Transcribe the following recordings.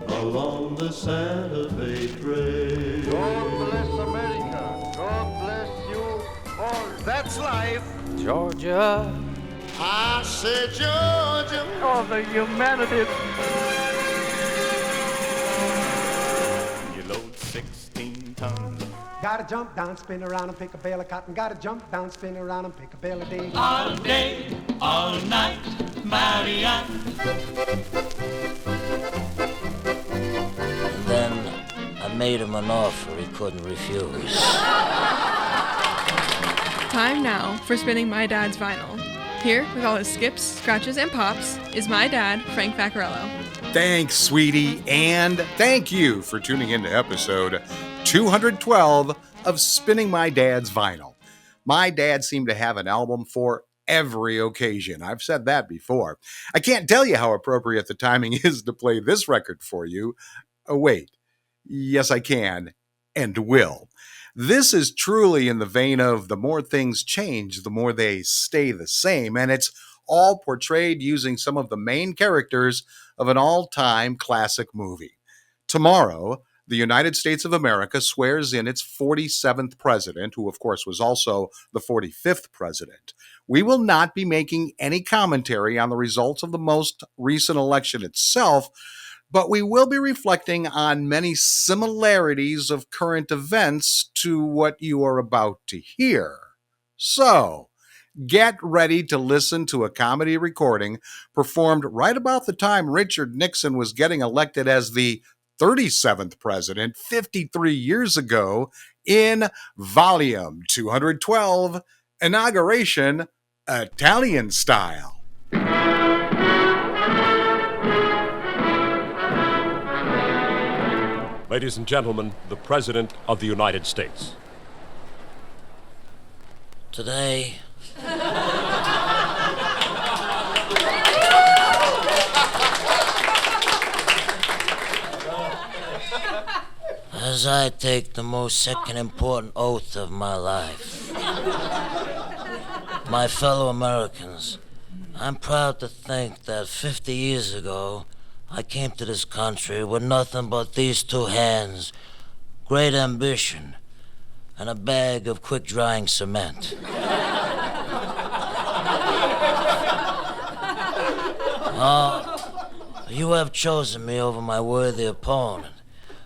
Along the Santa Fe Trail. God bless America. God bless you all. That's life. Georgia. I said Georgia. Oh, the humanity. You load 16 tons. Gotta jump down, spin around and pick a bale of cotton. Gotta jump down, spin around and pick a bale of day. All day, all night, Marianne. And then I made him an offer he couldn't refuse. Time now for spinning my dad's vinyl. Here, with all his skips, scratches, and pops, is my dad, Frank Vaccarello. Thanks, sweetie, and thank you for tuning in to episode 212 of Spinning My Dad's Vinyl. My dad seemed to have an album for every occasion. I've said that before. I can't tell you how appropriate the timing is to play this record for you. Oh, wait. Yes, I can and will. This is truly in the vein of the more things change, the more they stay the same, and it's all portrayed using some of the main characters of an all-time classic movie. Tomorrow, the United States of America swears in its 47th president, who of course was also the 45th president. We will not be making any commentary on the results of the most recent election itself, but we will be reflecting on many similarities of current events to what you are about to hear. So, get ready to listen to a comedy recording performed right about the time Richard Nixon was getting elected as the 37th president 53 years ago in Volume 212, Inauguration Italian Style. Ladies and gentlemen, the President of the United States. Today, as I take the most second important oath of my life, my fellow Americans, I'm proud to think that 50 years ago, I came to this country with nothing but these two hands, great ambition, and a bag of quick-drying cement. You have chosen me over my worthy opponent,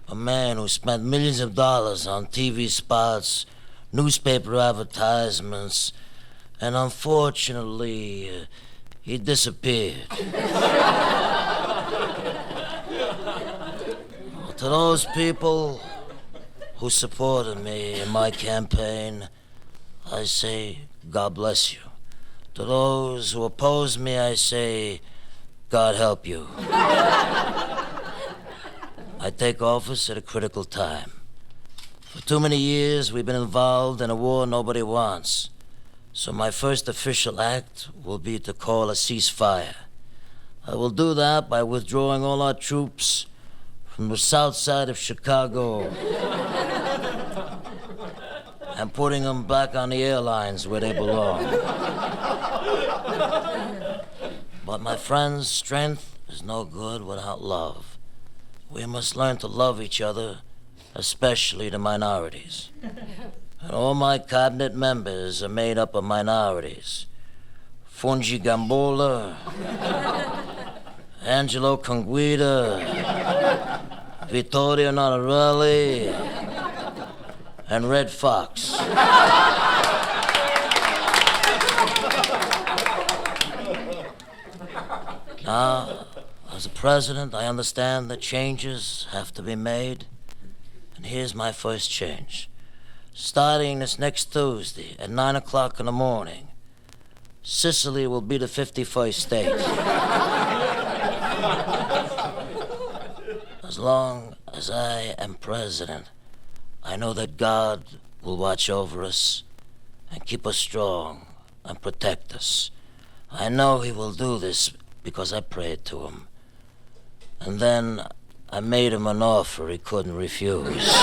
a man who spent millions of dollars on TV spots, newspaper advertisements, and unfortunately, he disappeared. To those people who supported me in my campaign, I say, God bless you. To those who oppose me, I say, God help you. I take office at a critical time. For too many years, we've been involved in a war nobody wants. So my first official act will be to call a ceasefire. I will do that by withdrawing all our troops from the south side of Chicago and putting them back on the airlines where they belong. But my friends, strength is no good without love. We must learn to love each other, especially the minorities. And all my cabinet members are made up of minorities. Fungi Gambola, Angelo Conguita, Vittorio Notarelli, and Red Fox. Now, as a president, I understand that changes have to be made. And here's my first change. Starting this next Tuesday at 9 o'clock in the morning, Sicily will be the 51st state. As long as I am president, I know that God will watch over us and keep us strong and protect us. I know he will do this because I prayed to him. And then I made him an offer he couldn't refuse.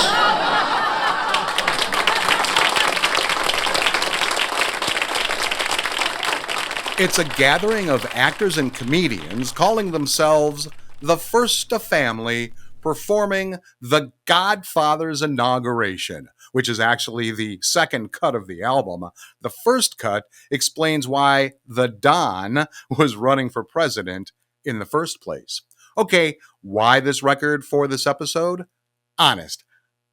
It's a gathering of actors and comedians calling themselves the First Family, performing the Godfathers Inauguration, which is actually the second cut of the album. The first cut explains why the Don was running for president in the first place. Okay, why this record for this episode? Honest,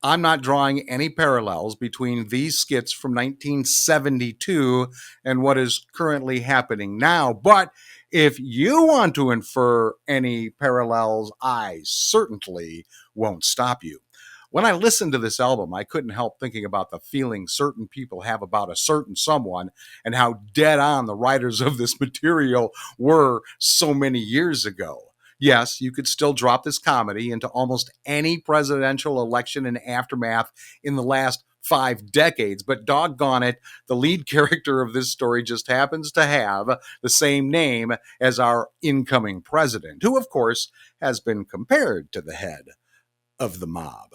I'm not drawing any parallels between these skits from 1972 and what is currently happening now, but if you want to infer any parallels, I certainly won't stop you. When I listened to this album, I couldn't help thinking about the feeling certain people have about a certain someone and how dead on the writers of this material were so many years ago. Yes, you could still drop this comedy into almost any presidential election and aftermath in the last 5 decades, but doggone it, the lead character of this story just happens to have the same name as our incoming president, who, of course, has been compared to the head of the mob.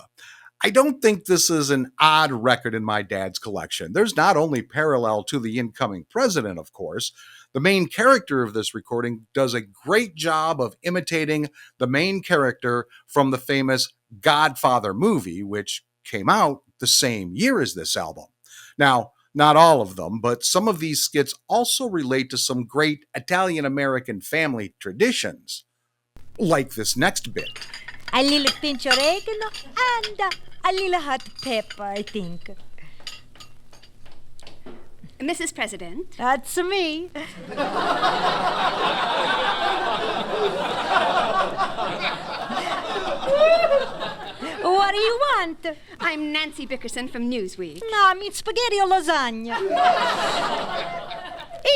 I don't think this is an odd record in my dad's collection. There's not only parallel to the incoming president, of course. The main character of this recording does a great job of imitating the main character from the famous Godfather movie, which came out the same year as this album. Now, not all of them, but some of these skits also relate to some great Italian-American family traditions, like this next bit. A little pinch of oregano and a little hot pepper, I think. Mrs. President. That's me. What do you want? I'm Nancy Bickerson from Newsweek. No, I mean spaghetti or lasagna.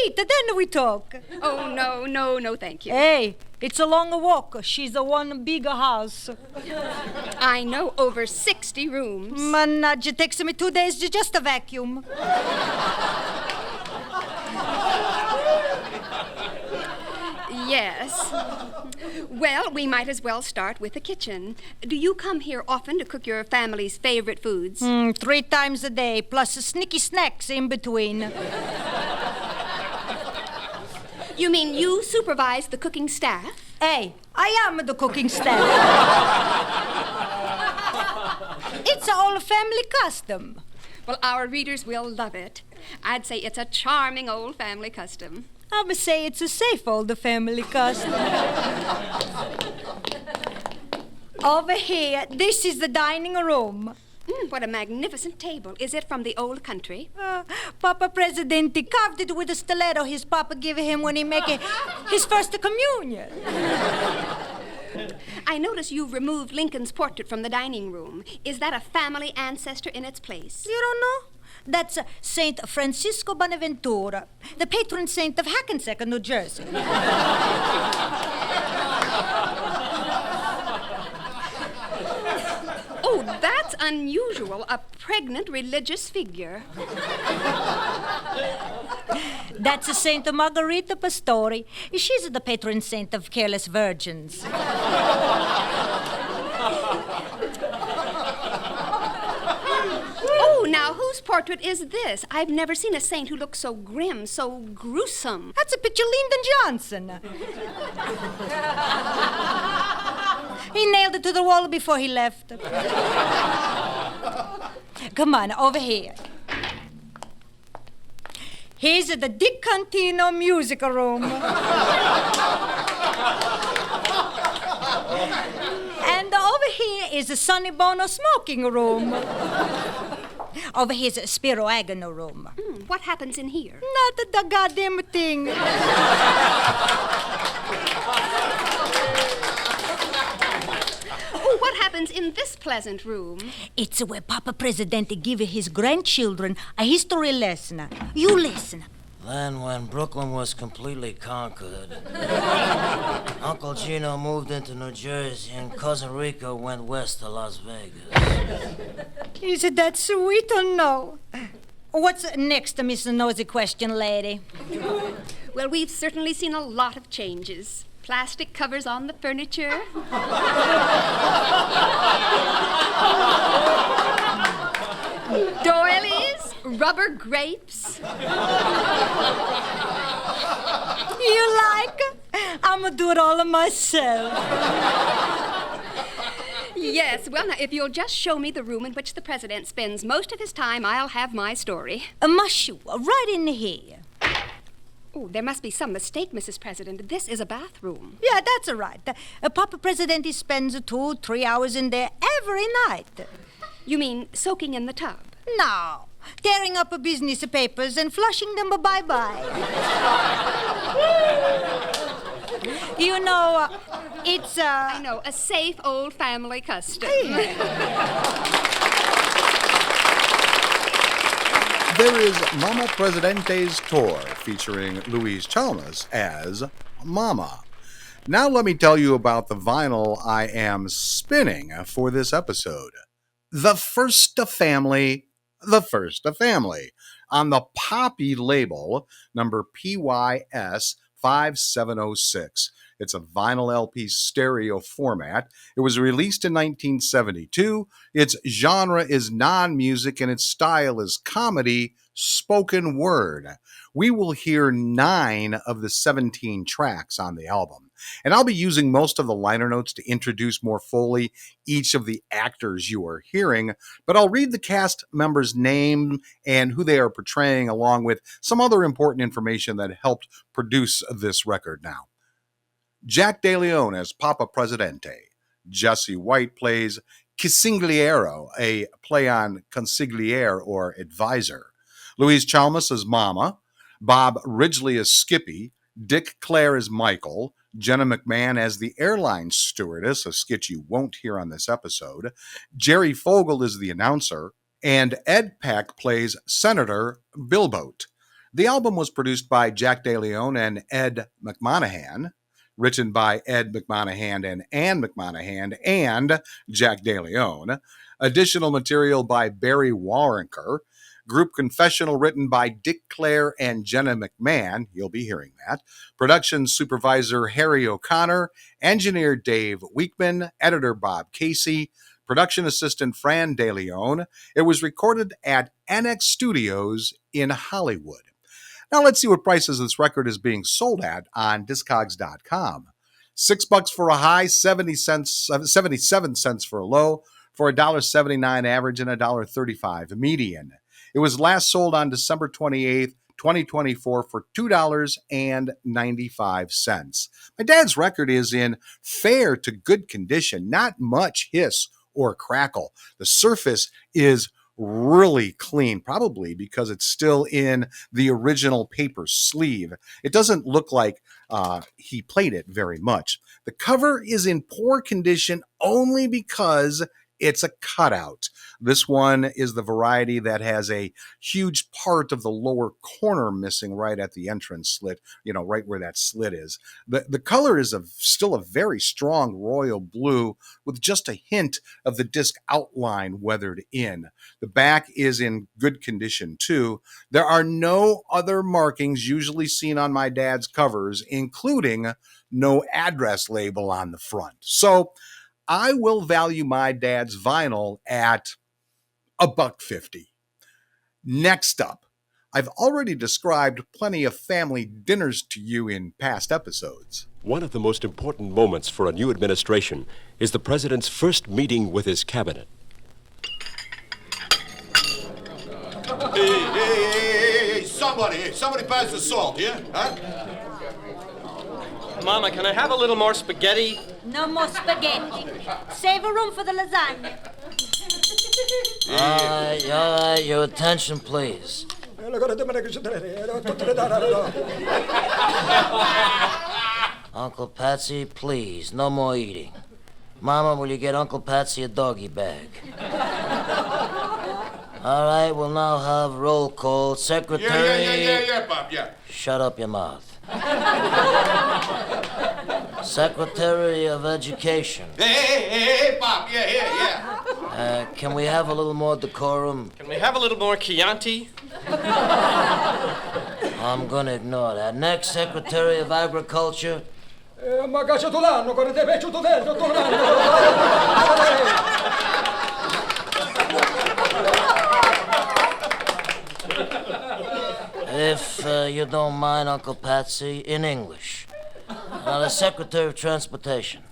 Eat, then we talk. Oh, no, thank you. Hey, it's a longer walk. She's a one bigger house. I know, over 60 rooms. Man, it takes me 2 days to just a vacuum. Yes. Well, we might as well start with the kitchen. Do you come here often to cook your family's favorite foods? 3 times a day, plus sneaky snacks in between. You mean you supervise the cooking staff? Hey, I am the cooking staff. It's an old family custom. Well, our readers will love it. I'd say it's a charming old family custom. I would say it's a safe old family custom. Over here, this is the dining room. What a magnificent table. Is it from the old country? Papa Presidente carved it with a stiletto his papa gave him when he made his first communion. I notice you've removed Lincoln's portrait from the dining room. Is that a family ancestor in its place? You don't know? That's Saint Francisco Bonaventura, the patron saint of Hackensack, New Jersey. Oh, that's unusual. A pregnant religious figure. That's Saint Margherita Pastori. She's the patron saint of careless virgins. Oh, now whose portrait is this? I've never seen a saint who looks so grim, so gruesome. That's a picture of Lyndon Johnson. He nailed it to the wall before he left. Come on, over here. Here's the Dick Contino music room. And over here is the Sonny Bono smoking room. Over here's a Spiro Agnew room. What happens in here? Not the goddamn thing. Oh, what happens in this pleasant room? It's where Papa Presidente give his grandchildren a history lesson. You listen. Then, when Brooklyn was completely conquered, Uncle Gino moved into New Jersey and Cousin Rico went west to Las Vegas. Is it that sweet or no? What's next, Miss Nosy Question Lady? Well, we've certainly seen a lot of changes. Plastic covers on the furniture. Doilies, rubber grapes. I'm gonna do it all myself. Yes, well, now, if you'll just show me the room in which the president spends most of his time, I'll have my story. Mushu, right in here. Oh, there must be some mistake, Mrs. President. This is a bathroom. Yeah, that's all right. Papa Presidente spends 2-3 hours in there every night. You mean soaking in the tub? No, tearing up business papers and flushing them bye-bye. You know, it's I know, a safe old family custom. There is Mama Presidente's Tour, featuring Louise Chalmers as Mama. Now let me tell you about the vinyl I am spinning for this episode. The First Family, on the Poppy label, number PYS 5706. It's a vinyl LP stereo format. It was released in 1972. Its genre is non-music and its style is comedy, spoken word. We will hear 9 of the 17 tracks on the album. And I'll be using most of the liner notes to introduce more fully each of the actors you are hearing, but I'll read the cast members' name and who they are portraying, along with some other important information that helped produce this record now. Jack De Leon as Papa Presidente. Jesse White plays Consigliere, a play on consigliere or advisor. Louise Chalmers as Mama. Bob Ridgely as Skippy. Dick Clare as Michael. Jenna McMahon as the airline stewardess, a skit you won't hear on this episode. Jerry Fogel is the announcer. And Ed Peck plays Senator Bilboat. The album was produced by Jack De Leon and Ed McMonahan. Written by Ed McMonahan and Ann McMonahan and Jack De Leon. Additional material by Barry Waronker. Group Confessional written by Dick Clare and Jenna McMahon. You'll be hearing that. Production supervisor Harry O'Connor. Engineer Dave Weekman. Editor Bob Casey. Production assistant Fran De Leon. It was recorded at NX Studios in Hollywood. Now let's see what prices this record is being sold at on Discogs.com. $6 for a high, 77 cents for a low, for $1.79 average and $1.35 median. It was last sold on December 28th, 2024 for $2.95. My dad's record is in fair to good condition, not much hiss or crackle. The surface is really clean, probably because it's still in the original paper sleeve. It doesn't look like he played it very much. The cover is in poor condition only because it's a cutout. This one is the variety that has a huge part of the lower corner missing right at the entrance slit, right where that slit is. The color is still a very strong royal blue with just a hint of the disc outline weathered in. The back is in good condition too. There are no other markings usually seen on my dad's covers, including no address label on the front. So I will value my dad's vinyl at $1.50. Next up, I've already described plenty of family dinners to you in past episodes. One of the most important moments for a new administration is the president's first meeting with his cabinet. Hey, somebody pass the salt, yeah? Huh? Mama, can I have a little more spaghetti? No more spaghetti. Save a room for the lasagna. All right, your attention, please. Uncle Patsy, please, no more eating. Mama, will you get Uncle Patsy a doggy bag? All right, we'll now have roll call. Secretary... Yeah, Bob, yeah. Shut up your mouth. Secretary of Education. Hey, Bob, yeah. Can we have a little more decorum? Can we have a little more Chianti? I'm gonna ignore that. Next, Secretary of Agriculture. If you don't mind, Uncle Patsy, in English. Now, the Secretary of Transportation.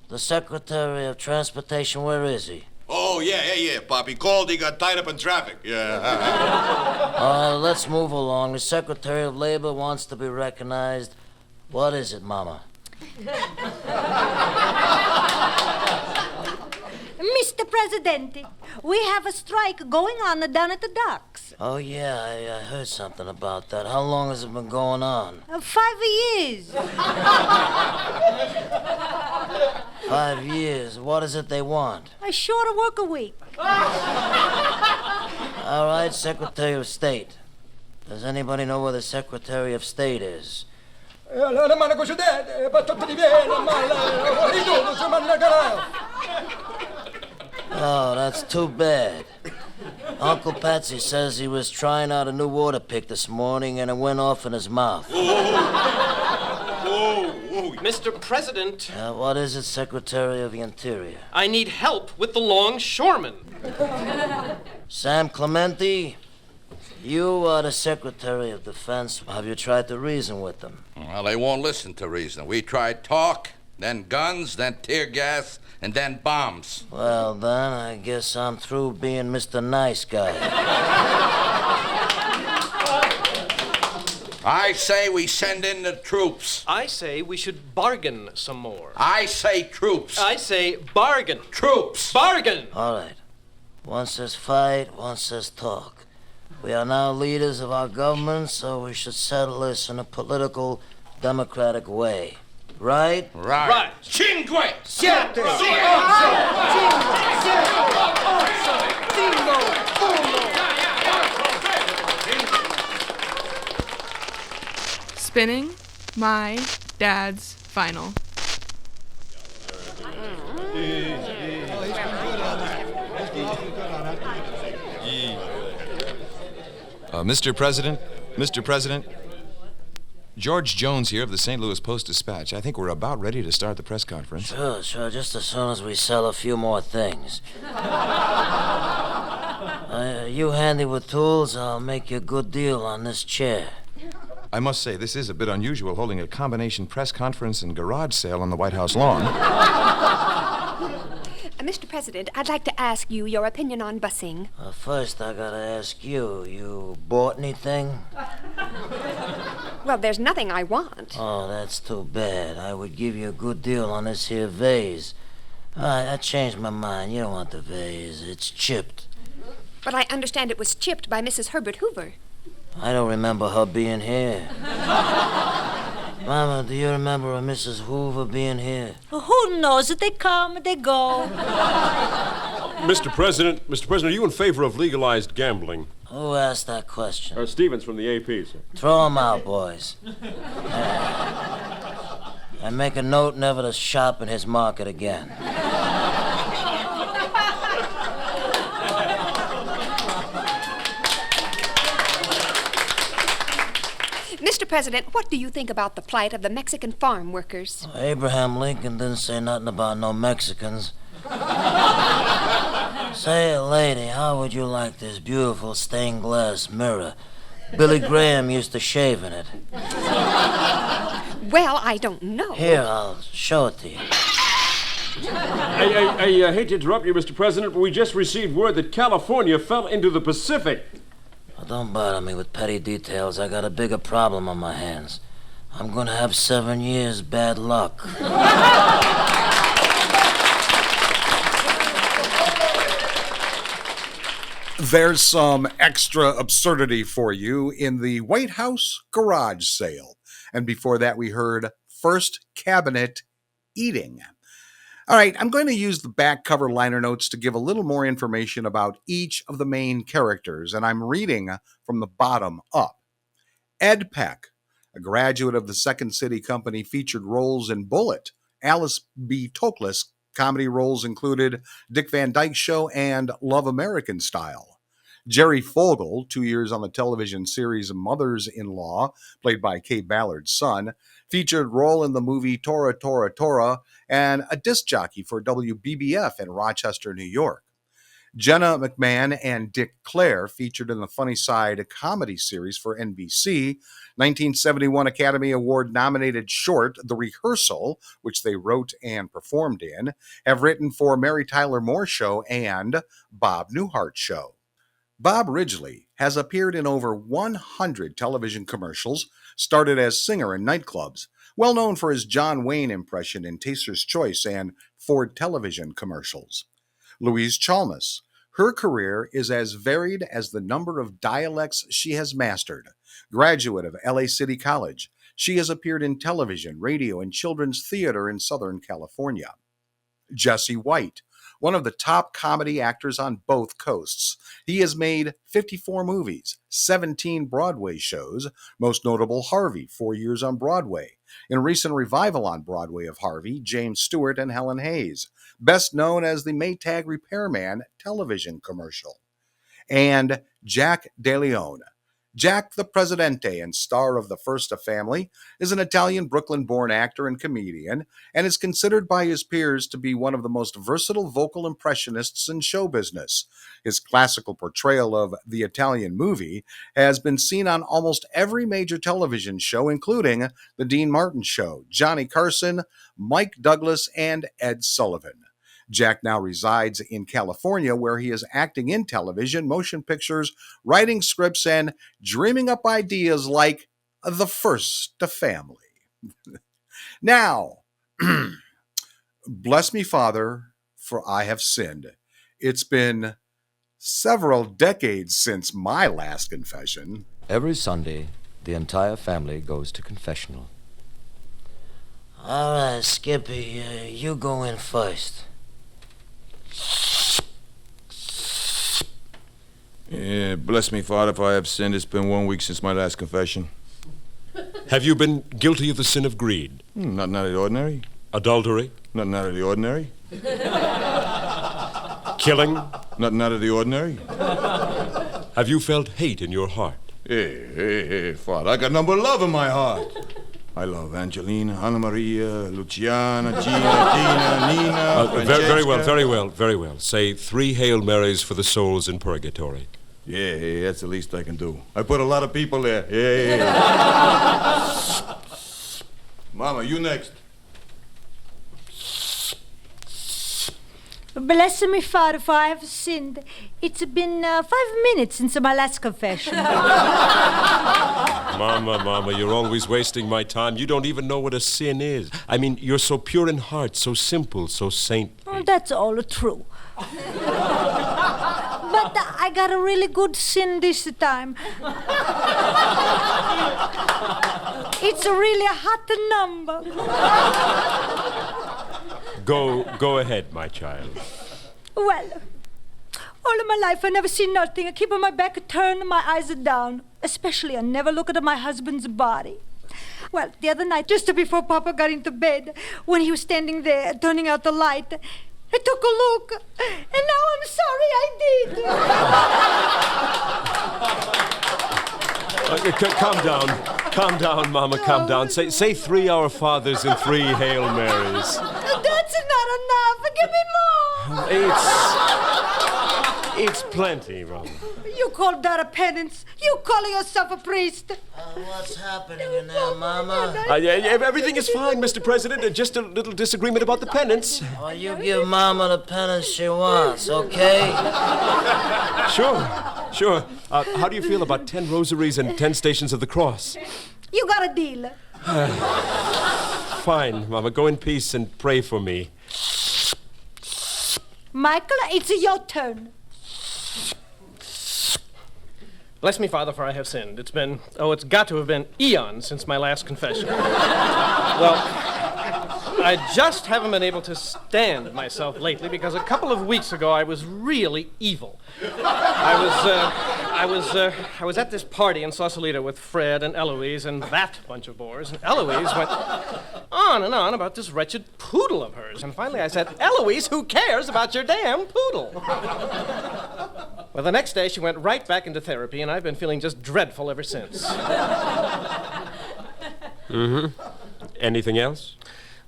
The Secretary of Transportation, where is he? Oh, yeah, Pop. He called. He got tied up in traffic. Yeah. Let's move along. The Secretary of Labor wants to be recognized. What is it, Mama? Mr. Presidente, we have a strike going on down at the docks. Oh, yeah, I heard something about that. How long has it been going on? 5 years. 5 years. What is it they want? A shorter work a week. All right, Secretary of State. Does anybody know where the Secretary of State is? Oh, that's too bad. Uncle Patsy says he was trying out a new water pick this morning and it went off in his mouth. Mr. President. What is it, Secretary of the Interior? I need help with the longshoremen. Sam Clementi, you are the Secretary of Defense. Have you tried to reason with them? Well, they won't listen to reason. We tried talk, then guns, then tear gas, and then bombs. Well, then, I guess I'm through being Mr. Nice Guy. I say we send in the troops. I say we should bargain some more. I say troops. I say bargain. Troops. Bargain. All right. One says fight, one says talk. We are now leaders of our government, so we should settle this in a political, democratic way. Right? Right. Cinque. Siete. Spinning my dad's vinyl. Mr. President, George Jones here of the St. Louis Post-Dispatch. I think we're about ready to start the press conference. Sure, just as soon as we sell a few more things. You handy with tools, I'll make you a good deal on this chair. I must say, this is a bit unusual, holding a combination press conference and garage sale on the White House lawn. Mr. President, I'd like to ask you your opinion on busing. First, I gotta ask you bought anything? Well, there's nothing I want. Oh, that's too bad. I would give you a good deal on this here vase. I changed my mind. You don't want the vase. It's chipped. But I understand it was chipped by Mrs. Herbert Hoover. I don't remember her being here. Mama, do you remember Mrs. Hoover being here? Who knows? They come, they go. Mr. President, are you in favor of legalized gambling? Who asked that question? Stevens from the AP, sir. Throw him out, boys. And make a note never to shop in his market again. Mr. President, what do you think about the plight of the Mexican farm workers? Abraham Lincoln didn't say nothing about no Mexicans. Say, lady, how would you like this beautiful stained glass mirror? Billy Graham used to shave in it. Well, I don't know. Here, I'll show it to you. I hate to interrupt you, Mr. President, but we just received word that California fell into the Pacific. Well, don't bother me with petty details. I got a bigger problem on my hands. I'm gonna have 7 years bad luck. There's some extra absurdity for you in the White House garage sale. And before that, we heard First Cabinet Eating. All right, I'm going to use the back cover liner notes to give a little more information about each of the main characters, and I'm reading from the bottom up. Ed Peck, a graduate of the Second City Company, featured roles in Bullet. Alice B. Toklas, comedy roles included Dick Van Dyke Show and Love American Style. Jerry Fogel, 2 years on the television series Mothers-in-Law, played by Kay Ballard's son, featured role in the movie Tora, Tora, Tora, and a disc jockey for WBBF in Rochester, New York. Jenna McMahon and Dick Clare featured in the Funny Side comedy series for NBC. 1971 Academy Award nominated short The Rehearsal, which they wrote and performed in, have written for Mary Tyler Moore Show and Bob Newhart Show. Bob Ridgely has appeared in over 100 television commercials, started as singer in nightclubs, well known for his John Wayne impression in Taster's Choice and Ford television commercials. Louise Chalmers. Her career is as varied as the number of dialects she has mastered. Graduate of LA City College, she has appeared in television, radio, and children's theater in Southern California. Jesse White, one of the top comedy actors on both coasts. He has made 54 movies, 17 Broadway shows, most notable Harvey, 4 years on Broadway. In recent revival on Broadway of Harvey, James Stewart and Helen Hayes, best known as the Maytag Repairman television commercial. And Jack DeLeon. Jack the Presidente and star of The First Family is an Italian Brooklyn-born actor and comedian and is considered by his peers to be one of the most versatile vocal impressionists in show business. His classical portrayal of the Italian movie has been seen on almost every major television show, including The Dean Martin Show, Johnny Carson, Mike Douglas, and Ed Sullivan. Jack now resides in California, where he is acting in television, motion pictures, writing scripts, and dreaming up ideas like The First Family. Now, bless me, Father, for I have sinned. It's been several decades since my last confession. Every Sunday, the entire family goes to confessional. All right, Skippy, you go in first. Yeah, bless me, Father, if I have sinned. It's been 1 week since my last confession. Have you been guilty of the sin of greed? Nothing out of the ordinary. Adultery? Nothing out of the ordinary. Killing? Nothing out of the ordinary. Have you felt hate in your heart? Hey, Father, I got number love in my heart. I love Angelina, Anna Maria, Luciana, Gina, Tina, Nina, Francesca. Very well. Say 3 Hail Marys for the souls in purgatory. Yeah, that's the least I can do. I put a lot of people there. Yeah. Mama, you next. Bless me, Father, for I have sinned. It's been 5 minutes since my last confession. Mama, you're always wasting my time. You don't even know what a sin is. I mean, you're so pure in heart, so simple, so saintly. That's all true. But I got a really good sin this time. It's a really hot number. Go ahead, my child. Well, all of my life I never see nothing. I keep on my back turned, my eyes are down. Especially I never look at my husband's body. Well, the other night, just before Papa got into bed, when he was standing there turning out the light, I took a look, and now I'm sorry I did. Calm down, Mama, calm down. Say 3 Our Fathers and 3 Hail Marys. That's not enough. Give me more. It's plenty, Mama. You call that a penance? You calling yourself a priest? What's happening in there, Mama? Everything is fine, Mr. President. Just a little disagreement about the penance. Oh, you give Mama the penance she wants, okay? Sure. How do you feel about 10 rosaries and 10 stations of the cross? You got a deal. Fine, Mama. Go in peace and pray for me. Michael, it's your turn. Bless me, Father, for I have sinned. It's got to have been eons since my last confession. Well, I just haven't been able to stand myself lately because a couple of weeks ago I was really evil. I was at this party in Sausalito with Fred and Eloise and that bunch of bores, and Eloise went on and on about this wretched poodle of hers. And finally I said, Eloise, who cares about your damn poodle? Well, the next day she went right back into therapy, and I've been feeling just dreadful ever since. Mm-hmm. Anything else?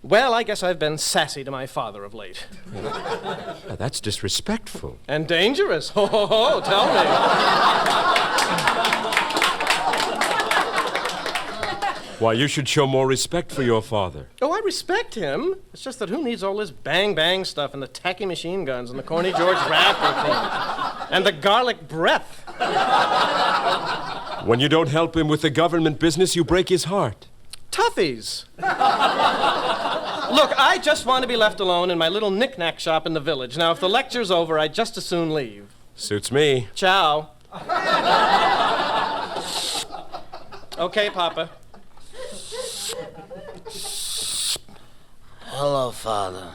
Well, I guess I've been sassy to my father of late. That's disrespectful. And dangerous. Ho, ho, ho, tell me. Why, you should show more respect for your father. Oh, I respect him. It's just that who needs all this bang-bang stuff and the tacky machine guns and the corny George Rapper thing and the garlic breath? When you don't help him with the government business, you break his heart. Toughies. Look, I just want to be left alone in my little knick-knack shop in the village. Now, if the lecture's over, I'd just as soon leave. Suits me. Ciao. Okay, Papa. Hello, Father.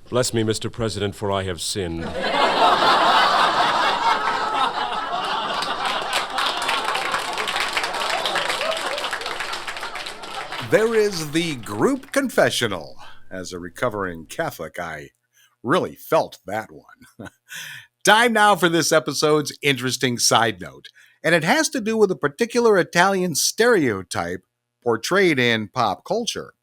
Bless me, Mr. President, for I have sinned. There is the group confessional. As a recovering Catholic, I really felt that one. Time now for this episode's interesting side note, and it has to do with a particular Italian stereotype portrayed in pop culture.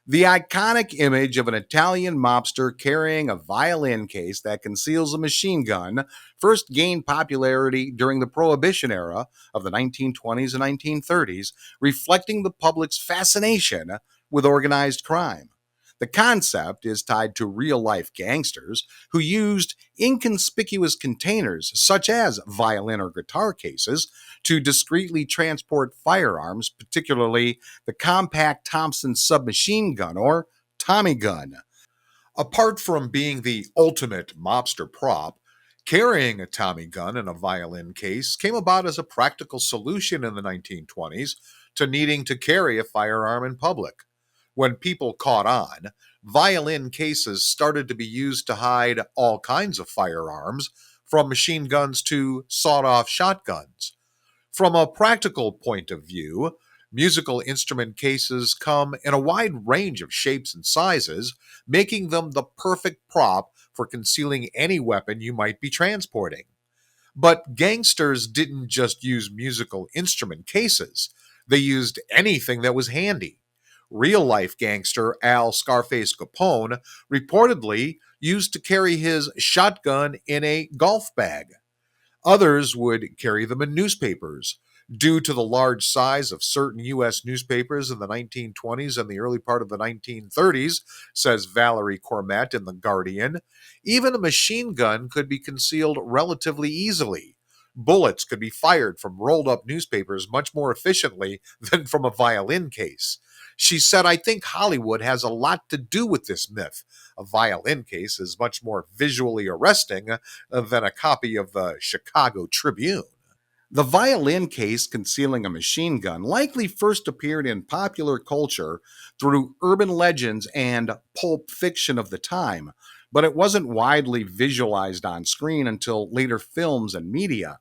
The iconic image of an Italian mobster carrying a violin case that conceals a machine gun first gained popularity during the Prohibition era of the 1920s and 1930s, reflecting the public's fascination with organized crime. The concept is tied to real-life gangsters who used inconspicuous containers, such as violin or guitar cases, to discreetly transport firearms, particularly the compact Thompson submachine gun, or Tommy gun. Apart from being the ultimate mobster prop, carrying a Tommy gun in a violin case came about as a practical solution in the 1920s to needing to carry a firearm in public. When people caught on, violin cases started to be used to hide all kinds of firearms, from machine guns to sawed-off shotguns. From a practical point of view, musical instrument cases come in a wide range of shapes and sizes, making them the perfect prop for concealing any weapon you might be transporting. But gangsters didn't just use musical instrument cases. They used anything that was handy. Real-life gangster Al Scarface Capone reportedly used to carry his shotgun in a golf bag. Others would carry them in newspapers. Due to the large size of certain U.S. newspapers in the 1920s and the early part of the 1930s, says Valerie Cormette in The Guardian, even a machine gun could be concealed relatively easily. Bullets could be fired from rolled-up newspapers much more efficiently than from a violin case. She said, "I think Hollywood has a lot to do with this myth. A violin case is much more visually arresting than a copy of the Chicago Tribune." The violin case concealing a machine gun likely first appeared in popular culture through urban legends and pulp fiction of the time, but it wasn't widely visualized on screen until later films and media.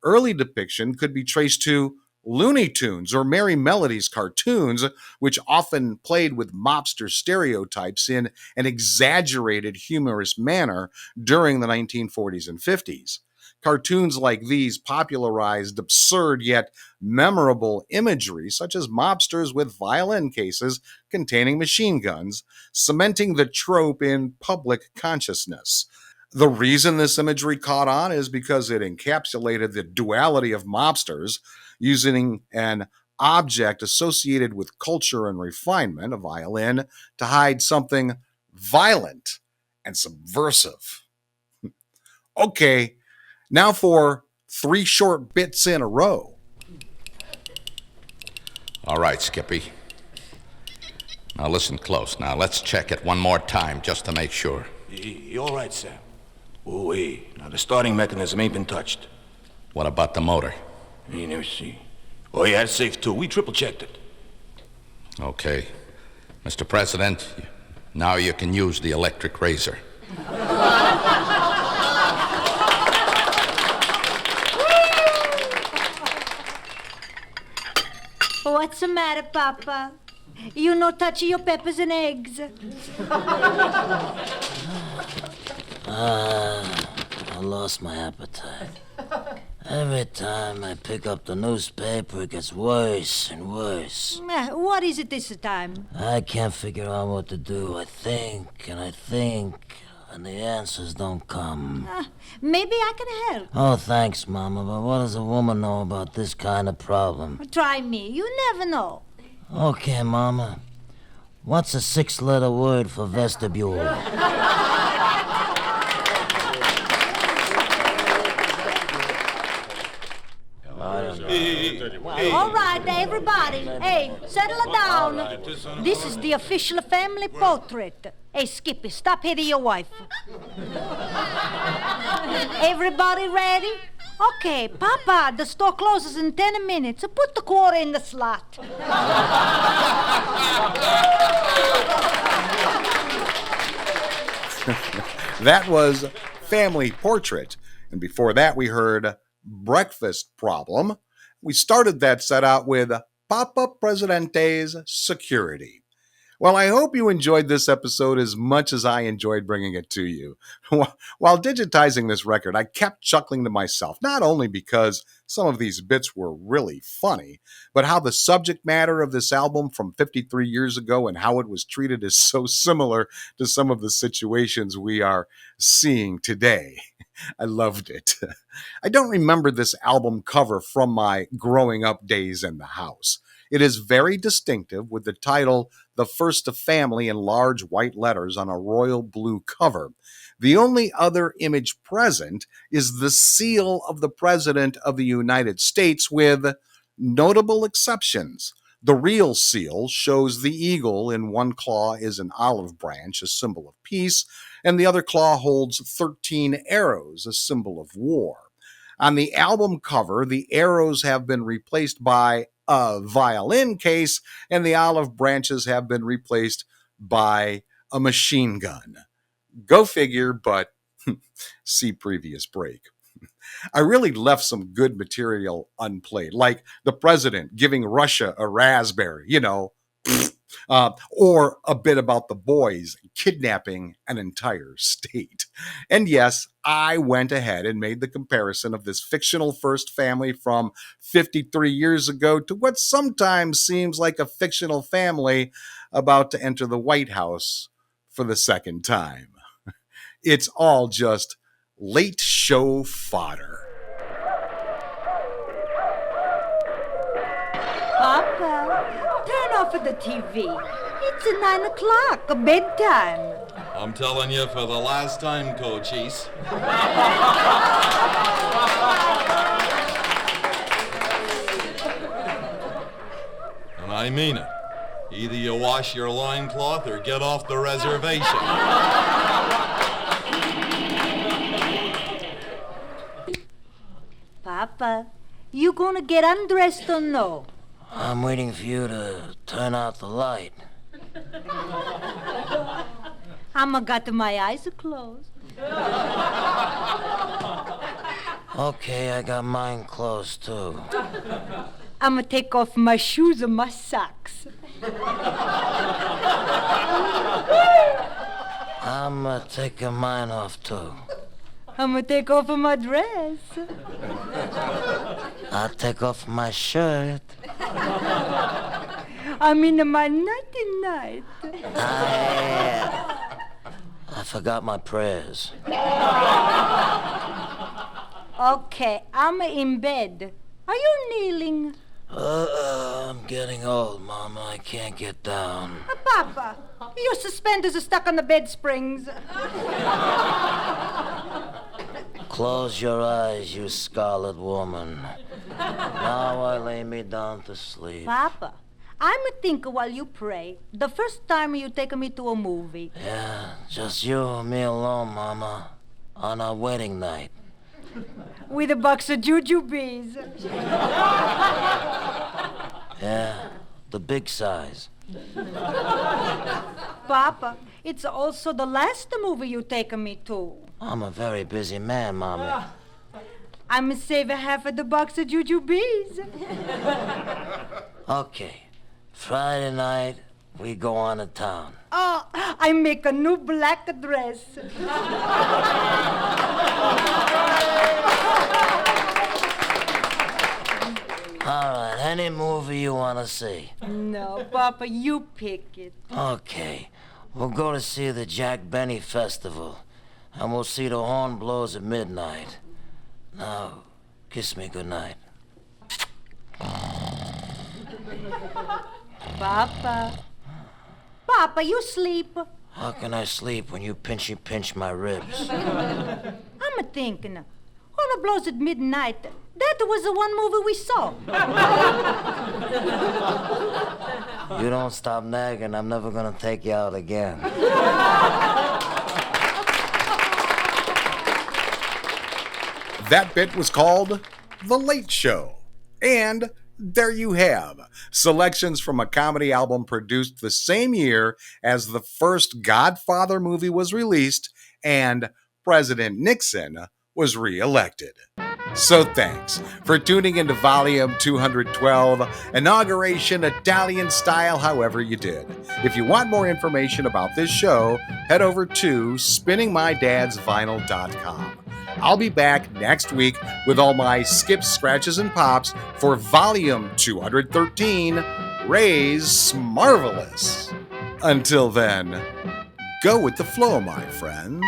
Early depiction could be traced to Looney Tunes or Merry Melodies cartoons, which often played with mobster stereotypes in an exaggerated, humorous manner during the 1940s and 50s. Cartoons like these popularized absurd yet memorable imagery, such as mobsters with violin cases containing machine guns, cementing the trope in public consciousness. The reason this imagery caught on is because it encapsulated the duality of mobsters, using an object associated with culture and refinement, a violin, to hide something violent and subversive. Okay, now for 3 short bits in a row. All right, Skippy. Now listen close. Now let's check it one more time just to make sure. You all right, Sam? Ooh-wee. Now the starting mechanism ain't been touched. What about the motor? You never see. Oh, yeah, it's safe too. We triple-checked it. Okay. Mr. President, now you can use the electric razor. What's the matter, Papa? You no touchy your peppers and eggs. I lost my appetite. Every time I pick up the newspaper, it gets worse and worse. What is it this time? I can't figure out what to do. I think, and the answers don't come. Maybe I can help. Oh, thanks, Mama, but what does a woman know about this kind of problem? Try me. You never know. Okay, Mama. What's a 6-letter word for vestibule? All right, everybody. Hey, settle it down. This is the official family portrait. Hey, Skippy, stop hitting your wife. Everybody ready? Okay, Papa, the store closes in 10 minutes. So put the quarter in the slot. That was Family Portrait. And before that, we heard Breakfast Problem. We started that set out with Papa Presidente's Security. Well, I hope you enjoyed this episode as much as I enjoyed bringing it to you. While digitizing this record, I kept chuckling to myself, not only because some of these bits were really funny, but how the subject matter of this album from 53 years ago and how it was treated is so similar to some of the situations we are seeing today. I loved it. I don't remember this album cover from my growing up days in the house. It is very distinctive with the title The First of Family in large white letters on a royal blue cover. The only other image present is the seal of the President of the United States with notable exceptions. The real seal shows the eagle in one claw is an olive branch, a symbol of peace, and the other claw holds 13 arrows, a symbol of war. On the album cover, the arrows have been replaced by a violin case, and the olive branches have been replaced by a machine gun. Go figure, but see previous break. I really left some good material unplayed, like the president giving Russia a raspberry, or a bit about the boys kidnapping an entire state. And yes, I went ahead and made the comparison of this fictional first family from 53 years ago to what sometimes seems like a fictional family about to enter the White House for the second time. It's all just late show fodder. Papa, turn off the TV. It's 9 o'clock, bedtime. I'm telling you for the last time, Cochise. And I mean it. Either you wash your loincloth or get off the reservation. Papa, you gonna get undressed or no? I'm waiting for you to turn out the light. I'ma got my eyes closed. Okay, I got mine closed too. I'ma take off my shoes and my socks. I'm taking mine off too. I'ma take off my dress. I'll take off my shirt. I'm in my nighty night. I forgot my prayers. Okay, I'm in bed. Are you kneeling? I'm getting old, Mama. I can't get down. Papa, your suspenders are stuck on the bed springs. Close your eyes, you scarlet woman. Now I lay me down to sleep. Papa, I'm a thinker while you pray. The first time you take me to a movie. Yeah, just you and me alone, Mama. On our wedding night. With a box of jujubes. Yeah, the big size. Papa, it's also the last movie you take me to. I'm a very busy man, Mommy. I'm saving half of the box of jujubes. Okay, Friday night, we go on to town. Oh, I make a new black dress. All right, any movie you want to see. No, Papa, you pick it. Okay, we'll go to see the Jack Benny Festival, and we'll see the horn blows at midnight. Now, kiss me goodnight. Papa. Papa, you sleep. How can I sleep when you pinch my ribs? I'm a-thinking. Horn blows at midnight. That was the one movie we saw. You don't stop nagging, I'm never gonna take you out again. That bit was called The Late Show. And there you have selections from a comedy album produced the same year as the first Godfather movie was released and President Nixon was re-elected. So thanks for tuning into Volume 212, Inauguration Italian Style, however you did. If you want more information about this show, head over to spinningmydadsvinyl.com. I'll be back next week with all my skips, scratches, and pops for Volume 213, Ray's Marvelous. Until then, go with the flow, my friends.